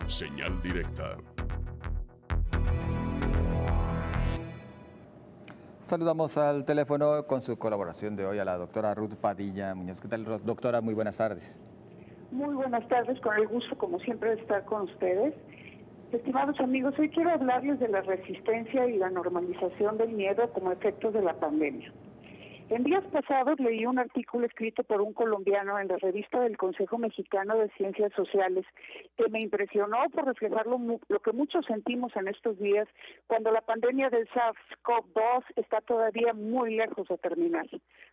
Señal directa. Saludamos al teléfono con su colaboración de hoy a la doctora Ruth Padilla Muñoz. ¿Qué tal, doctora? Muy buenas tardes. Muy buenas tardes, con el gusto, como siempre, de estar con ustedes. Estimados amigos, hoy quiero hablarles de la resistencia y la normalización del miedo como efectos de la pandemia. En días pasados leí un artículo escrito por un colombiano en la revista del Consejo Mexicano de Ciencias Sociales que me impresionó por reflejar lo que muchos sentimos en estos días cuando la pandemia del SARS-CoV-2 está todavía muy lejos de terminar.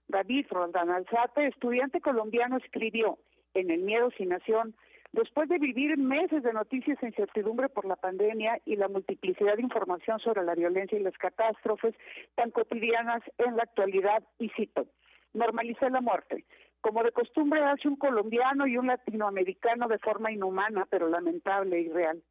David Roldán Alzate, estudiante colombiano, escribió en El miedo sin nación: después de vivir meses de noticias e incertidumbre por la pandemia y la multiplicidad de información sobre la violencia y las catástrofes tan cotidianas en la actualidad, y cito, normalicé la muerte. Como de costumbre hace un colombiano y un latinoamericano de forma inhumana, pero lamentable y real.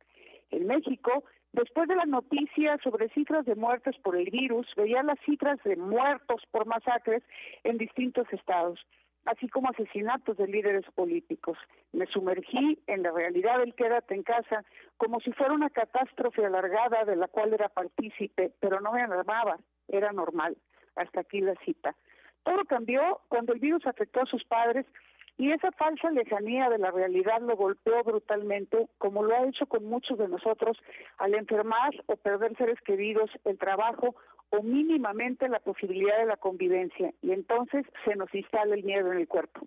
En México, después de la noticia sobre cifras de muertes por el virus, veía las cifras de muertos por masacres en distintos estados, así como asesinatos de líderes políticos. Me sumergí en la realidad del quédate en casa como si fuera una catástrofe alargada de la cual era partícipe, pero no me alarmaba, era normal. Hasta aquí la cita. Todo cambió cuando el virus afectó a sus padres y esa falsa lejanía de la realidad lo golpeó brutalmente, como lo ha hecho con muchos de nosotros al enfermar o perder seres queridos, el trabajo o mínimamente la posibilidad de la convivencia, y entonces se nos instala el miedo en el cuerpo.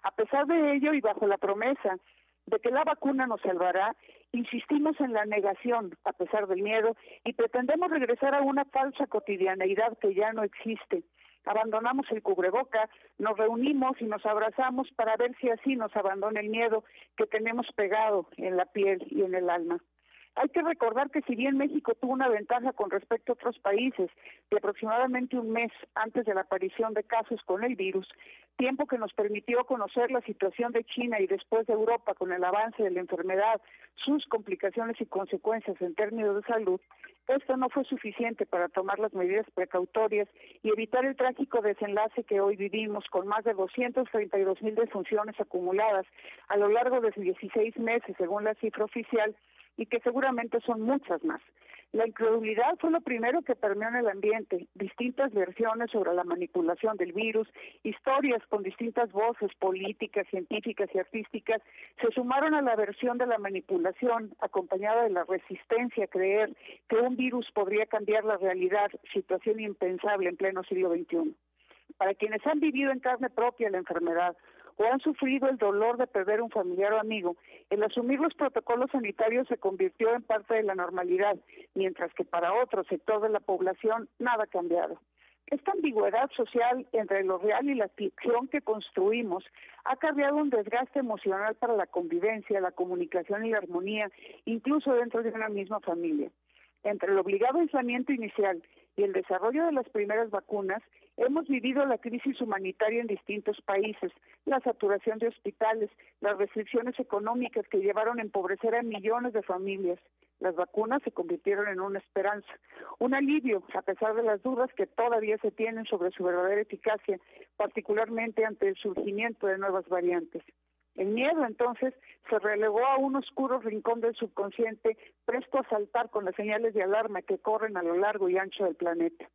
A pesar de ello y bajo la promesa de que la vacuna nos salvará, insistimos en la negación a pesar del miedo y pretendemos regresar a una falsa cotidianeidad que ya no existe. Abandonamos el cubreboca, nos reunimos y nos abrazamos para ver si así nos abandona el miedo que tenemos pegado en la piel y en el alma. Hay que recordar que si bien México tuvo una ventaja con respecto a otros países de aproximadamente un mes antes de la aparición de casos con el virus, tiempo que nos permitió conocer la situación de China y después de Europa con el avance de la enfermedad, sus complicaciones y consecuencias en términos de salud, esto no fue suficiente para tomar las medidas precautorias y evitar el trágico desenlace que hoy vivimos con más de 232,000 defunciones acumuladas a lo largo de 16 meses, según la cifra oficial, y que seguramente son muchas más. La incredulidad fue lo primero que permeó en el ambiente, distintas versiones sobre la manipulación del virus, historias con distintas voces políticas, científicas y artísticas se sumaron a la versión de la manipulación, acompañada de la resistencia a creer que un virus podría cambiar la realidad, situación impensable en pleno siglo XXI. Para quienes han vivido en carne propia la enfermedad o han sufrido el dolor de perder un familiar o amigo, el asumir los protocolos sanitarios se convirtió en parte de la normalidad, mientras que para otro sector de la población nada ha cambiado. Esta ambigüedad social entre lo real y la ficción que construimos ha acarreado un desgaste emocional para la convivencia, la comunicación y la armonía, incluso dentro de una misma familia. Entre el obligado aislamiento inicial y el desarrollo de las primeras vacunas, hemos vivido la crisis humanitaria en distintos países, la saturación de hospitales, las restricciones económicas que llevaron a empobrecer a millones de familias. Las vacunas se convirtieron en una esperanza, un alivio, a pesar de las dudas que todavía se tienen sobre su verdadera eficacia, particularmente ante el surgimiento de nuevas variantes. El miedo, entonces, se relegó a un oscuro rincón del subconsciente, presto a saltar con las señales de alarma que corren a lo largo y ancho del planeta.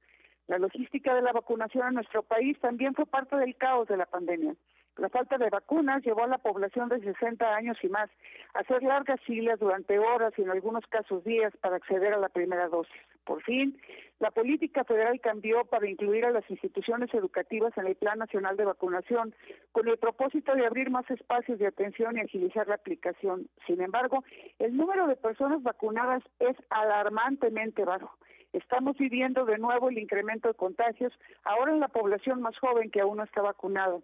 La logística de la vacunación en nuestro país también fue parte del caos de la pandemia. La falta de vacunas llevó a la población de 60 años y más a hacer largas filas durante horas y en algunos casos días para acceder a la primera dosis. Por fin, la política federal cambió para incluir a las instituciones educativas en el Plan Nacional de Vacunación, con el propósito de abrir más espacios de atención y agilizar la aplicación. Sin embargo, el número de personas vacunadas es alarmantemente bajo. Estamos viviendo de nuevo el incremento de contagios, ahora en la población más joven que aún no está vacunada.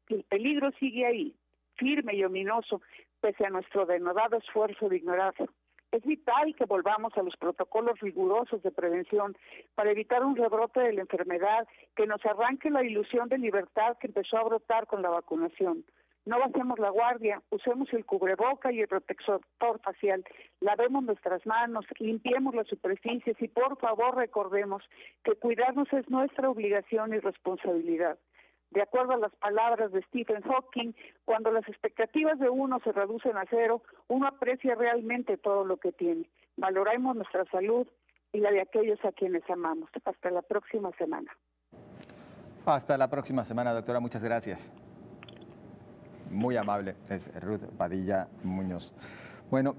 El peligro sigue ahí, firme y ominoso, pese a nuestro denodado esfuerzo de ignorarlo. Es vital que volvamos a los protocolos rigurosos de prevención para evitar un rebrote de la enfermedad que nos arranque la ilusión de libertad que empezó a brotar con la vacunación. No bajemos la guardia, usemos el cubreboca y el protector facial, lavemos nuestras manos, limpiemos las superficies y por favor recordemos que cuidarnos es nuestra obligación y responsabilidad. De acuerdo a las palabras de Stephen Hawking, cuando las expectativas de uno se reducen a cero, uno aprecia realmente todo lo que tiene. Valoremos nuestra salud y la de aquellos a quienes amamos. Hasta la próxima semana. Hasta la próxima semana, doctora. Muchas gracias. Muy amable. Es Ruth Padilla Muñoz. Bueno,